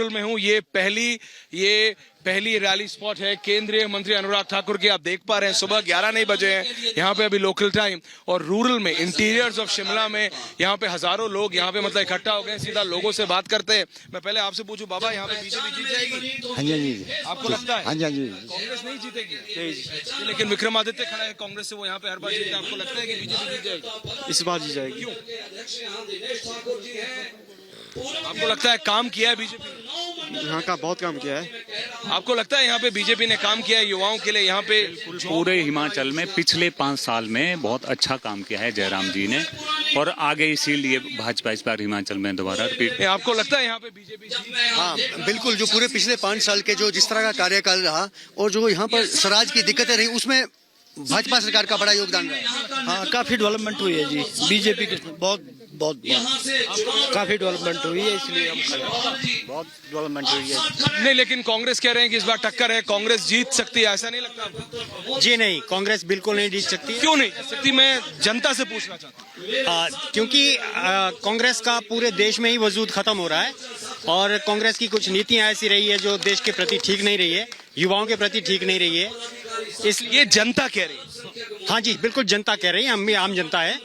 Rural में हूँ। ये पहली रैली स्पॉट है केंद्रीय मंत्री अनुराग ठाकुर की। आप देख पा रहे हैं सुबह 11 नहीं बजे हैं यहाँ पे अभी लोकल टाइम, और रूरल में इंटीरियर्स ऑफ शिमला में यहाँ पे हजारों लोग यहाँ पे मतलब इकट्ठा हो गए। सीधा लोगों से बात करते हैं। मैं पहले आपसे पूछूं, बाबा यहाँ पे बीजेपी जीत जाएगी? हाँ जी, हाँ जी। आपको लगता है? हाँ जी, हाँ जी। कांग्रेस नहीं जीतेगी? लेकिन विक्रमादित्य खड़ा है कांग्रेस से, वो यहाँ पे हर बार जीतता है। आपको लगता है कि बीजेपी जीत जाएगी? इस बार जीत जाएगी। क्यों? आपको लगता है काम किया है बीजेपी? यहाँ का बहुत काम किया है। आपको लगता है यहाँ पे बीजेपी ने काम किया है युवाओं के लिए? यहाँ पे पूरे हिमाचल में पिछले 5 साल में बहुत अच्छा काम किया है जयराम जी ने, और आगे इसीलिए भाजपा इस बार हिमाचल में दोबारा रिपीट। आपको लगता है यहाँ पे बीजेपी? हाँ बिल्कुल, जो पूरे पिछले 5 साल के जो जिस तरह का कार्यकाल रहा और जो यहाँ पर स्वराज की दिक्कतें रही, उसमें भाजपा सरकार का बड़ा योगदान रहा है। हाँ, काफी डेवलपमेंट हुई है जी बीजेपी के, बहुत काफी डेवलपमेंट हुई है, इसलिए हम बहुत डेवलपमेंट हुई है। नहीं, लेकिन कांग्रेस कह रहे हैं कि इस बार टक्कर है, कांग्रेस जीत सकती है, ऐसा नहीं लगता आपको? जी नहीं, कांग्रेस बिल्कुल नहीं जीत सकती। क्यों नहीं जीत सकती? मैं जनता से पूछना चाहता हूँ। क्योंकि कांग्रेस का पूरे देश में ही वजूद खत्म हो रहा है, और कांग्रेस की कुछ नीतियां ऐसी रही है जो देश के प्रति ठीक नहीं रही है, युवाओं के प्रति ठीक नहीं रही है, इसलिए ये जनता कह रही है। हाँ जी बिल्कुल, जनता कह रही है, हम भी आम जनता है,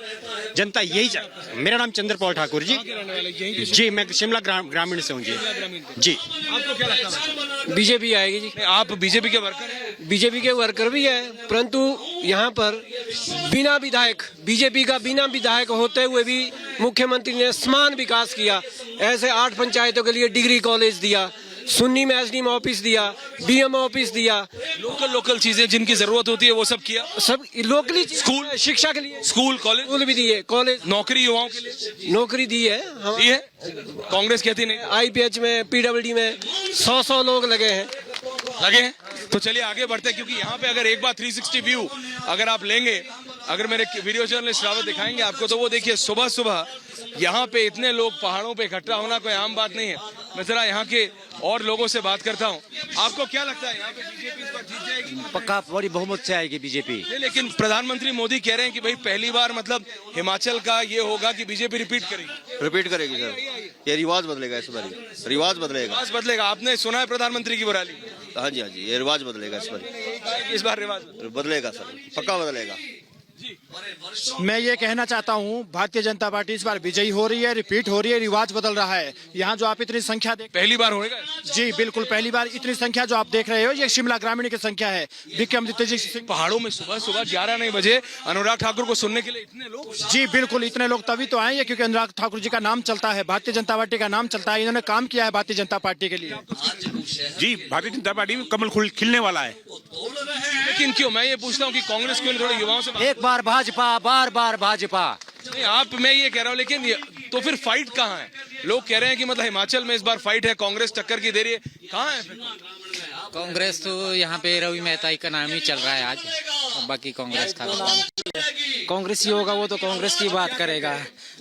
जनता यही मेरा नाम चंद्रपाल ठाकुर जी। जी, मैं शिमला ग्रामीण से हूँ जी। जी, आपको क्या लगता है? बीजेपी आएगी जी। आप बीजेपी के वर्कर हैं? बीजेपी के वर्कर भी है, परंतु यहाँ पर बिना विधायक, बीजेपी का बिना विधायक होते हुए भी मुख्यमंत्री ने समान विकास किया। ऐसे 8 पंचायतों के लिए डिग्री कॉलेज दिया, सुन्नी में एसडीएम ऑफिस दिया, बीएम ऑफिस दिया, लोकल चीजें जिनकी जरूरत होती है वो सब किया। सब लोकली स्कूल, शिक्षा के लिए स्कूल कॉलेज भी दिए, कॉलेज, नौकरी युवाओं के लिए नौकरी दी है। दी है? कांग्रेस कहती नहीं। आईपीएच में, पीडब्ल्यूडी में 100 लोग लगे हैं। तो चलिए आगे बढ़ते हैं, क्योंकि यहाँ पे अगर एक बार 360 व्यू अगर आप लेंगे, अगर मेरे वीडियो जर्नलिस्ट रावत दिखाएंगे आपको, तो वो देखिए सुबह सुबह यहाँ पे इतने लोग पहाड़ों पे इकट्ठा होना कोई आम बात नहीं है। मैं जरा यहाँ के और लोगों से बात करता हूँ। आपको क्या लगता है यहाँ पे बीजेपी इस बार जीत जाएगी? पक्का बड़ी बहुमत से आएगी बीजेपी। लेकिन प्रधानमंत्री मोदी कह रहे हैं कि भाई पहली बार मतलब हिमाचल का ये होगा कि बीजेपी रिपीट करेगी सर, ये रिवाज बदलेगा, इस बार रिवाज बदलेगा। आपने सुना है प्रधानमंत्री की बुराली? हाँ जी, हाँ जी, ये रिवाज बदलेगा इस बार रिवाज बदलेगा सर, पक्का बदलेगा। मैं ये कहना चाहता हूँ, भारतीय जनता पार्टी इस बार विजयी हो रही है, रिपीट हो रही है, रिवाज बदल रहा है। यहाँ जो आप इतनी संख्या देख, पहली बार होएगा? जी बिल्कुल, पहली बार इतनी संख्या जो आप देख रहे हो, ये शिमला ग्रामीण की संख्या है। विक्रमादित्य सिंह पहाड़ों में सुबह 11 नहीं बजे अनुराग ठाकुर को सुनने के लिए इतने लोग? जी बिल्कुल, इतने लोग तभी तो आए हैं क्योंकि अनुराग ठाकुर जी का नाम चलता है, भारतीय जनता पार्टी का नाम चलता है, इन्होंने काम किया है भारतीय जनता पार्टी के लिए। जी, भारतीय जनता पार्टी में कमल खिलने वाला है। लेकिन क्यों, मैं ये पूछता हूँ कि कांग्रेस क्यों थोड़े युवाओं से एक बार भाजपा, बार बार भाजपा। नहीं, मैं ये कह रहा हूँ, लेकिन तो फिर फाइट कहाँ है? लोग कह रहे हैं कि मतलब हिमाचल में इस बार फाइट है, कांग्रेस टक्कर की दे रही है, कहाँ है फिर? कांग्रेस तो यहाँ पे रवि मेहता का नाम ही चल रहा है आज, बाकी कांग्रेस था। कांग्रेस ही होगा, वो तो कांग्रेस की बात करेगा।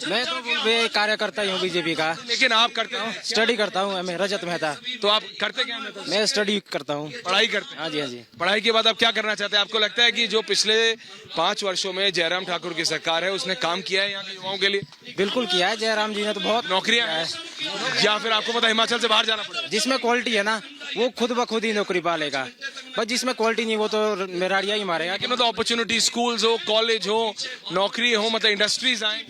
मैं तो कार्यकर्ता ही हूँ बीजेपी का। लेकिन आप करते हो? स्टडी करता हूँ मैं, रजत मेहता। तो आप करते क्या? मैं स्टडी करता हूँ। पढ़ाई करते हैं? हाँ जी, हाँ जी। पढ़ाई के बाद आप क्या करना चाहते हैं? आपको लगता है कि जो पिछले 5 वर्षों में जयराम ठाकुर की सरकार है उसने काम किया है यहाँ के युवाओं के लिए? बिल्कुल किया है, जयराम जी ने तो बहुत नौकरियां है, या फिर आपको पता हिमाचल से बाहर जाना पड़ेगा? जिसमें क्वालिटी है ना, वो खुद ब खुद ही नौकरी पालेगा, बस जिसमें क्वालिटी नहीं वो तो मेराड़िया ही मारेगा। कि मतलब अपॉर्चुनिटी, स्कूल्स हो, कॉलेज हो, नौकरी हो, मतलब इंडस्ट्रीज आए।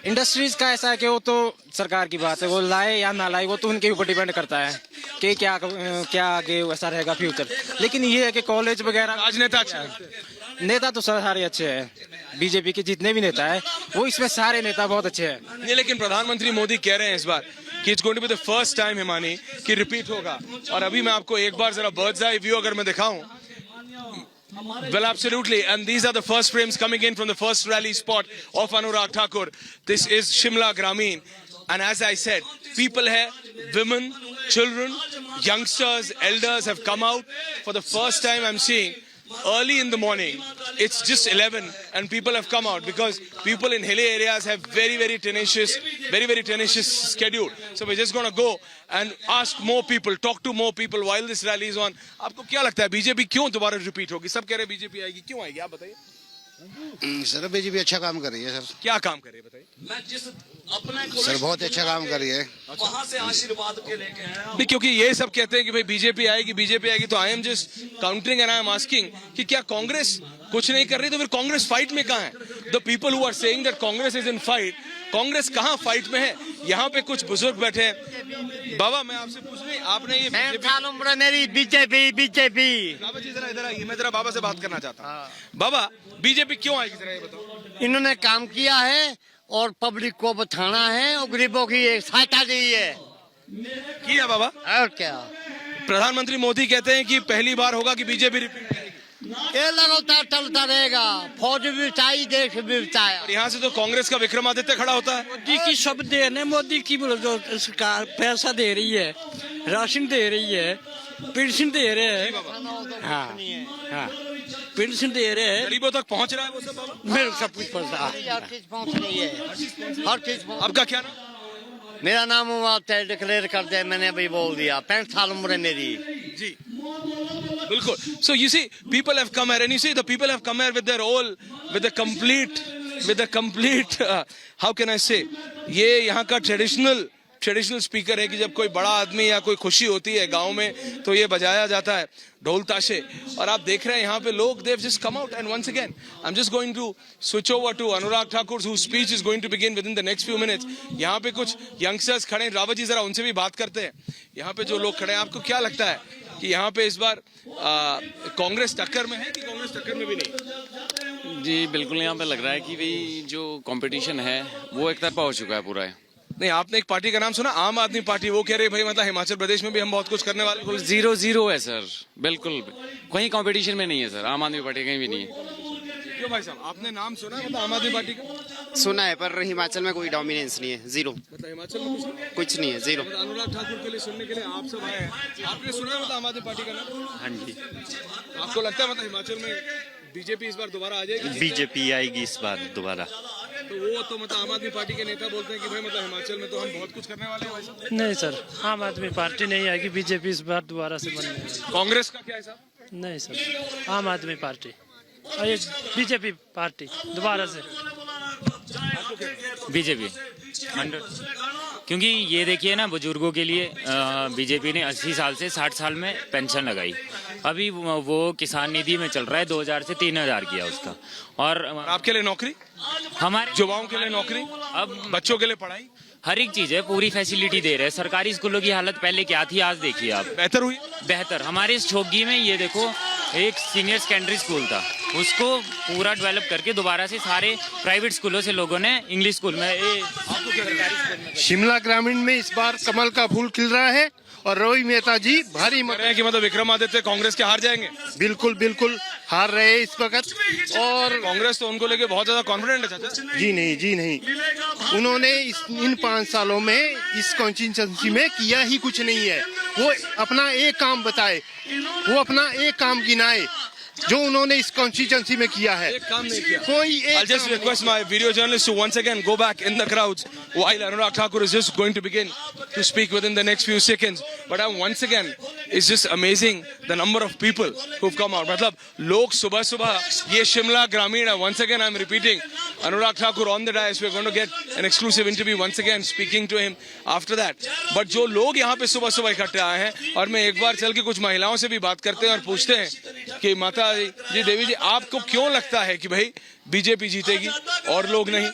इंडस्ट्रीज का ऐसा है कि वो तो सरकार की बात है, वो लाए या ना लाए वो तो उनके ऊपर डिपेंड करता है कि क्या आगे वैसा रहेगा फ्यूचर। लेकिन ये है कि कॉलेज वगैरह, राजनेता नेता तो सारे अच्छे हैं, बीजेपी के जितने भी नेता है वो, इसमें सारे नेता बहुत अच्छे हैं। नहीं, लेकिन प्रधानमंत्री मोदी कह रहे हैं इस बार कि it's going to be the first time Himani कि रिपीट होगा। और अभी मैं आपको एक बार जरा बर्ड्स आई व्यू अगर मैं दिखाऊं, well, absolutely, and these are the first frames coming in from the first rally spot of Anurag Thakur. This is Shimla Grameen, and as I said, people here, women, children, youngsters, elders have come out for the first time. I'm seeing early in the morning, it's just 11 and people have come out because people in hilly areas have very tenacious schedule. So we're just going to go and ask more people, talk to more people while this rally is on. आपको क्या लगता है BJP क्यों दोबारा repeat होगी? सब कह रहे हैं बीजेपी आएगी, क्यों आएगी आप बताइए? सर बीजेपी अच्छा काम कर रही है सर। क्या काम कर रही है बताइए? सर बहुत अच्छा काम कर रही है। नहीं, क्योंकि ये सब कहते हैं कि भाई बीजेपी आएगी, तो I am just countering and I am asking कि क्या कांग्रेस कुछ नहीं कर रही, तो फिर कांग्रेस फाइट में कहाँ है? The people who are saying that Congress is in fight, Congress कहाँ फाइट में है? यहाँ पे कुछ बुजुर्ग बैठे हैं। बाबा मैं आपसे पूछ रही, आपने ये मेरी बीजेपी बाबा जी जरा इधर आइए, मैं जरा बाबा से बात करना चाहता हूँ। बाबा बीजेपी क्यों आएगी, जरा ये बताओ। इन्होंने काम किया है और पब्लिक को बचाना है और गरीबों की एक सहायता दी है। किया बाबा। और क्या, प्रधानमंत्री मोदी कहते हैं कि पहली बार होगा कि बीजेपी रिपीट करेगी। ये लगातार चलता रहेगा, फौज भी बचाई, देश भी बचाया। और यहाँ से तो कांग्रेस का विक्रमादित्य खड़ा होता है। मोदी की सब देन है, मोदी की जो सरकार पैसा दे रही है, राशन दे रही है, पेंशन दे रहे हैं। हाँ, पेंशन दे रहे हैं, गरीबों तक पहुँच रहा है वो सब बाबा। मेरे सब कुछ पहुंचा। हर चीज पहुंच रही है, हर चीज। आपका क्या नाम? मेरा नाम डिक्लेयर कर दिया मैंने, अभी बोल दिया। 65 साल उम्र है मेरी जी, बिल्कुल। So you see, people have come here, and you see the people have come here with their all, with the complete, how can I say? ये यहाँ का ट्रेडिशनल स्पीकर है कि जब कोई बड़ा आदमी या कोई खुशी होती है गांव में तो ये बजाया जाता है ढोल ताशे। और आप देख रहे हैं यहाँ पे लोग, they've just come out, and once again I'm just going to switch over to Anurag Thakur, whose speech is going to begin within the next few minutes. यहाँ पे कुछ यंगस्टर्स खड़े हैं, रावत जी जरा उनसे भी बात करते हैं। यहाँ पे जो लोग खड़े हैं, आपको क्या लगता है कि यहाँ पे इस बार कांग्रेस टक्कर में है कि कांग्रेस टक्कर में भी नहीं? जी बिल्कुल, यहाँ पे लग रहा है कि भाई जो कंपटीशन है वो एक तरफा हो चुका है पूरा है। नहीं, आपने एक पार्टी का नाम सुना, आम आदमी पार्टी, वो कह रहे भाई मतलब हिमाचल प्रदेश में भी हम बहुत कुछ करने वाले। 0-0 है सर, बिल्कुल कहीं कंपटीशन में नहीं है सर, आम आदमी पार्टी कहीं भी नहीं है। क्यों भाई साहब, आपने नाम सुना है मतलब आम आदमी पार्टी का? सुना है, पर हिमाचल में कोई डोमिनेंस नहीं है, जीरो। मतलब हिमाचल में कुछ नहीं है, जीरो। मतलब अनुराग ठाकुर के लिए सुनने के लिए आप सब आए हैं, आपने सुना है मतलब आम आदमी पार्टी का नाम? हाँ जी। आपको लगता है मतलब हिमाचल में बीजेपी इस बार दोबारा आ जाएगी? बीजेपी आएगी इस बार दोबारा। तो वो तो मतलब आम आदमी पार्टी के नेता बोलते हैं कि भाई मतलब हिमाचल में तो हम बहुत कुछ करने वाले हैं भाई साहब। नहीं सर, आम आदमी पार्टी नहीं आएगी, बीजेपी इस बार दोबारा से बनने वाली। कांग्रेस का क्या हिसाब? नहीं सर, आम आदमी पार्टी और ये बीजेपी पार्टी दोबारा से। बीजेपी 100, क्योंकि ये देखिए ना, बुजुर्गों के लिए बीजेपी ने 80 साल से 60 साल में पेंशन लगाई। अभी वो किसान निधि में चल रहा है, 2000 से 3000 किया उसका। और आपके लिए नौकरी, हमारे युवाओं के लिए नौकरी, अब बच्चों के लिए पढ़ाई, हर एक चीज है, पूरी फैसिलिटी दे रहे हैं। सरकारी स्कूलों की हालत पहले क्या थी, आज देखिए आप। बेहतर हुई। बेहतर हमारे इस छोगी में ये देखो, एक सीनियर सेकेंडरी स्कूल था, उसको पूरा डेवलप करके दोबारा से सारे प्राइवेट स्कूलों से लोगों ने इंग्लिश स्कूल में, सरकारी स्कूल में। शिमला ग्रामीण में इस बार कमल का फूल खिल रहा है और रोहित मेहता जी भारी कह रहे हैं कि मतलब विक्रमादित्य कांग्रेस के हार जाएंगे। बिल्कुल हार रहे हैं इस वक्त। और कांग्रेस तो उनको लेके बहुत ज्यादा कॉन्फिडेंट है चाचा। जी नहीं, उन्होंने इन 5 सालों में इस कॉन्स्टिट्यूंसी में किया ही कुछ नहीं है। वो अपना एक काम बताए, वो अपना एक काम गिनाए जो उन्होंने इस कॉन्स्टिट्यूंसी में किया है। एक काम नहीं किया। कोई एक I'll just request my video journalists to once again go back in the crowds while Anurag Thakur is just going to begin to speak within the next few seconds. But once again, it's just amazing the number of people who've come out. मतलब लोग सुबह ये शिमला ग्रामीण है। Once again, I'm repeating, Anurag Thakur on the dais. We're going to get an exclusive interview once again, speaking to him after that. But जो लोग यहाँ पे सुबह इकट्ठे आए हैं, और मैं एक बार चल के कुछ महिलाओं से भी बात करते हैं और पूछते हैं कि माता जी, देवी जी, आपको क्यों लगता है कि भाई बीजेपी जीतेगी और लोग नहीं?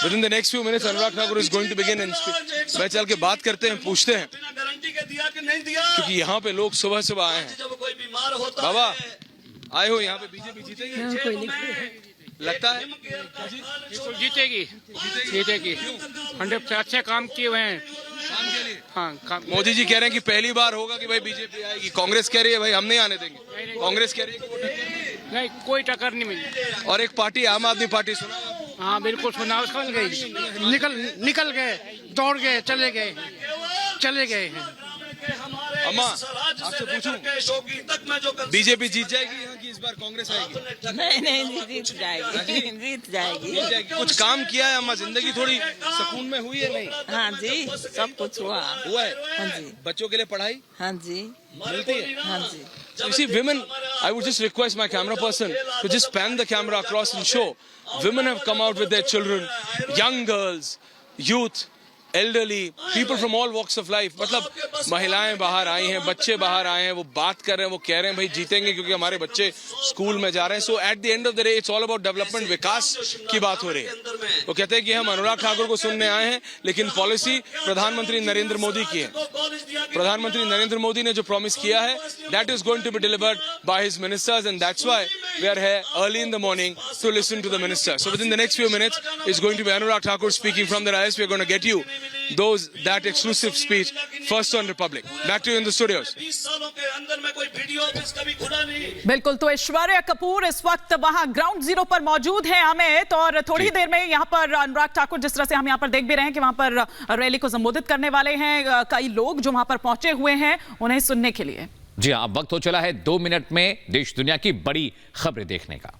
Within the next few minutes, Anurag Thakur is going to begin and speak. मैं चल के बात करते हैं, पूछते हैं, क्योंकि यहाँ पे लोग सुबह आए हैं। बाबा आए हो यहाँ पे, बीजेपी जीतेगी लगता है? जीतेगी 100% अच्छे काम किए हुए हैं। हाँ, मोदी जी कह रहे हैं कि पहली बार होगा कि भाई बीजेपी आएगी। कांग्रेस कह रही है भाई हम नहीं आने देंगे। कांग्रेस कह रही है कि वो टक्कर नहीं, कोई टक्कर नहीं मिली। और एक पार्टी आम आदमी पार्टी, सुना? हाँ बिल्कुल सुना, निकल गए, दौड़ गए, चले गए हैं। अम्मा आपसे पूछूं, बीजेपी जीत जाएगी यहाँ की इस बार, कांग्रेस आएगी? नहीं, जीत जाएगी। कुछ काम किया है अम्मा, जिंदगी थोड़ी सुकून में हुई है? नहीं। हाँ जी, सब कुछ हुआ है। हाँ जी। बच्चों के लिए पढ़ाई हाँ जी मिलती है? हाँ जी। You see, women I would just request my camera person to just pan the camera across and show women have come out with their children, young girls, youth, elderly, people from all walks of life. मतलब महिलाएं बाहर आई हैं, बच्चे बाहर आए हैं, वो बात कर रहे हैं, वो कह रहे हैं भाई जीतेंगे क्योंकि हमारे बच्चे स्कूल में जा रहे हैं. So at the end of the day it's all about development, विकास की बात हो रही है. वो कहते हैं कि हम अनुराग ठाकुर को सुनने आए हैं, लेकिन पॉलिसी प्रधानमंत्री नरेंद्र मोदी की है. प्रधानमंत्री नरेंद्र मोदी ने जो प्रॉमिस किया है, that is going to be delivered by his ministers, and that's why we are here early in the morning to listen to the minister. So within the next few minutes is going to be Anurag Thakur speaking from the dais. We are going to get you that exclusive speech first on Republic. Back to you in the studios. बिल्कुल, तो ऐश्वर्या कपूर इस वक्त वहां ground zero पर मौजूद है अमित, और थोड़ी देर में यहां पर अनुराग ठाकुर, जिस तरह से हम यहां पर देख भी रहे हैं कि वहां पर रैली को संबोधित करने वाले हैं. कई लोग जो वहां पर पहुंचे हुए हैं उन्हें सुनने के लिए. जी हाँ, अब वक्त हो चला है 2 मिनट में देश दुनिया की बड़ी खबरें देखने का.